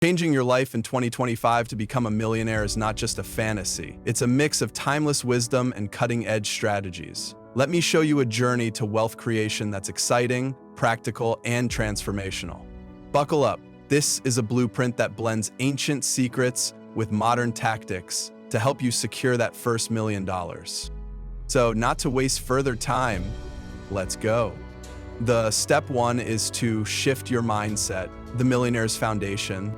Changing your life in 2025 to become a millionaire is not just a fantasy. It's a mix of timeless wisdom and cutting-edge strategies. Let me show you a journey to wealth creation that's exciting, practical, and transformational. Buckle up. This is a blueprint that blends ancient secrets with modern tactics to help you secure that first $1 million. So, not to waste further time, let's go. The step one is to shift your mindset, the millionaire's foundation.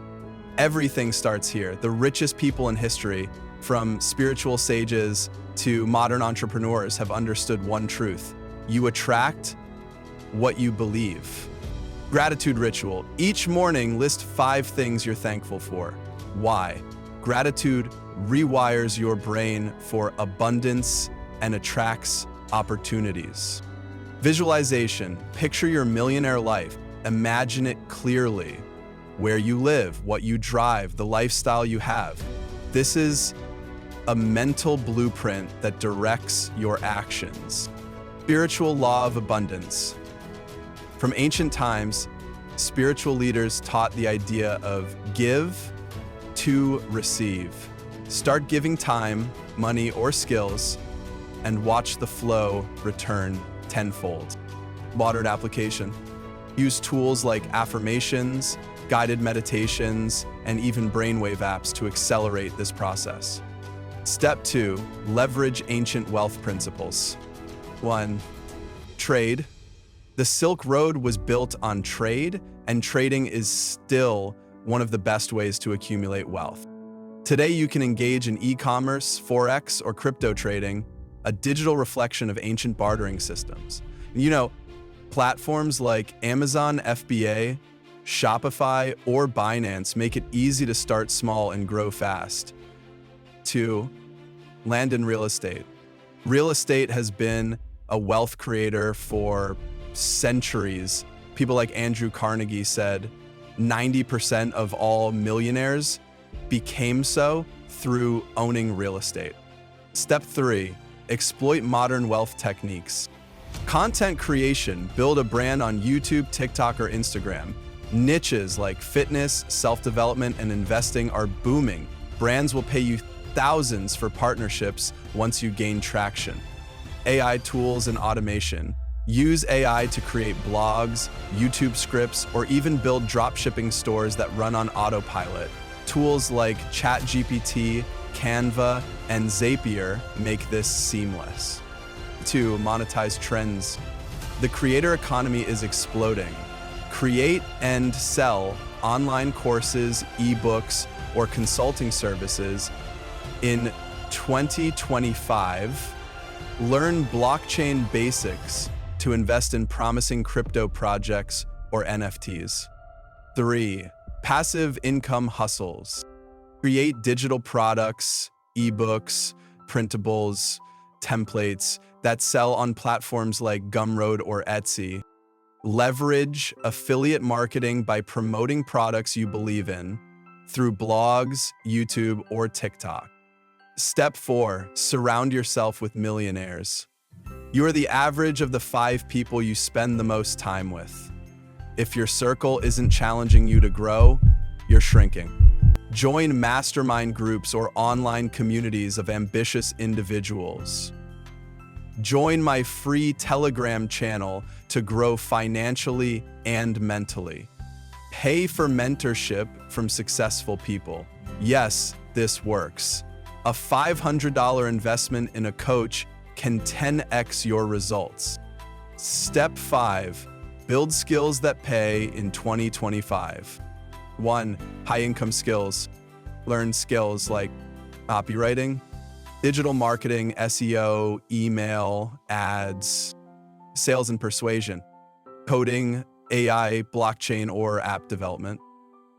Everything starts here. The richest people in history, from spiritual sages to modern entrepreneurs, have understood one truth: you attract what you believe. Gratitude ritual. Each morning, list 5 things you're thankful for. Why? Gratitude rewires your brain for abundance and attracts opportunities. Visualization. Picture your millionaire life. Imagine it clearly. Where you live, what you drive, the lifestyle you have. This is a mental blueprint that directs your actions. Spiritual law of abundance. From ancient times, spiritual leaders taught the idea of give to receive. Start giving time, money, or skills, and watch the flow return tenfold. Modern application. Use tools like affirmations, guided meditations, and even brainwave apps to accelerate this process. Step 2, leverage ancient wealth principles. 1, trade. The Silk Road was built on trade, and trading is still one of the best ways to accumulate wealth. Today, you can engage in e-commerce, forex, or crypto trading, a digital reflection of ancient bartering systems. Platforms like Amazon FBA, Shopify, or Binance make it easy to start small and grow fast. 2, land and real estate. Real estate has been a wealth creator for centuries. People like Andrew Carnegie said 90% of all millionaires became so through owning real estate. Step 3, exploit modern wealth techniques. Content creation. Build a brand on YouTube, TikTok, or Instagram. Niches like fitness, self-development, and investing are booming. Brands will pay you thousands for partnerships once you gain traction. AI tools and automation. Use AI to create blogs, YouTube scripts, or even build dropshipping stores that run on autopilot. Tools like ChatGPT, Canva, and Zapier make this seamless. 2, monetize trends. The creator economy is exploding. Create and sell online courses, ebooks, or consulting services. In 2025, learn blockchain basics to invest in promising crypto projects or NFTs. 3, passive income hustles. Create digital products, ebooks, printables, templates that sell on platforms like Gumroad or Etsy. Leverage affiliate marketing by promoting products you believe in through blogs, YouTube, or TikTok. Step 4, surround yourself with millionaires. You are the average of the 5 people you spend the most time with. If your circle isn't challenging you to grow, you're shrinking. Join mastermind groups or online communities of ambitious individuals. Join my free Telegram channel to grow financially and mentally. Pay for mentorship from successful people. Yes, this works. A $500 investment in a coach can 10x your results. Step 5, build skills that pay in 2025. 1, high-income skills. Learn skills like copywriting, digital marketing, SEO, email, ads, sales and persuasion, coding, AI, blockchain, or app development.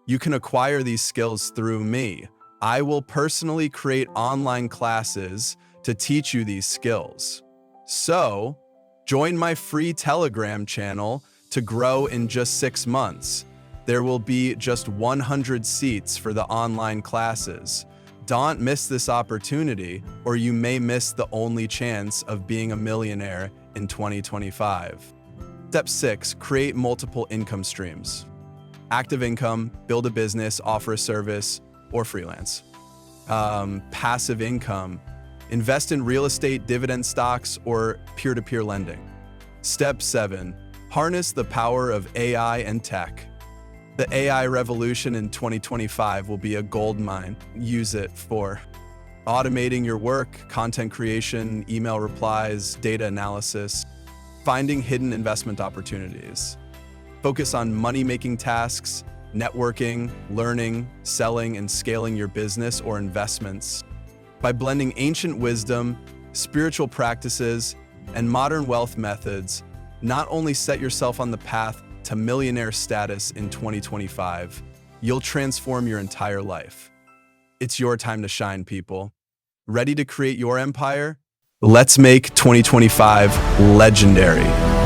You can acquire these skills through me. I will personally create online classes to teach you these skills. So, join my free Telegram channel to grow in just 6 months. There will be just 100 seats for the online classes. Don't miss this opportunity, or you may miss the only chance of being a millionaire in 2025. Step 6, create multiple income streams. Active income, build a business, offer a service, or freelance. Passive income, invest in real estate, dividend stocks, or peer-to-peer lending. Step 7, harness the power of AI and tech. The AI revolution in 2025 will be a gold mine. Use it for automating your work, content creation, email replies, data analysis, finding hidden investment opportunities. Focus on money-making tasks, networking, learning, selling, and scaling your business or investments. By blending ancient wisdom, spiritual practices, and modern wealth methods, not only set yourself on the path to millionaire status in 2025, you'll transform your entire life. It's your time to shine, people. Ready to create your empire? Let's make 2025 legendary.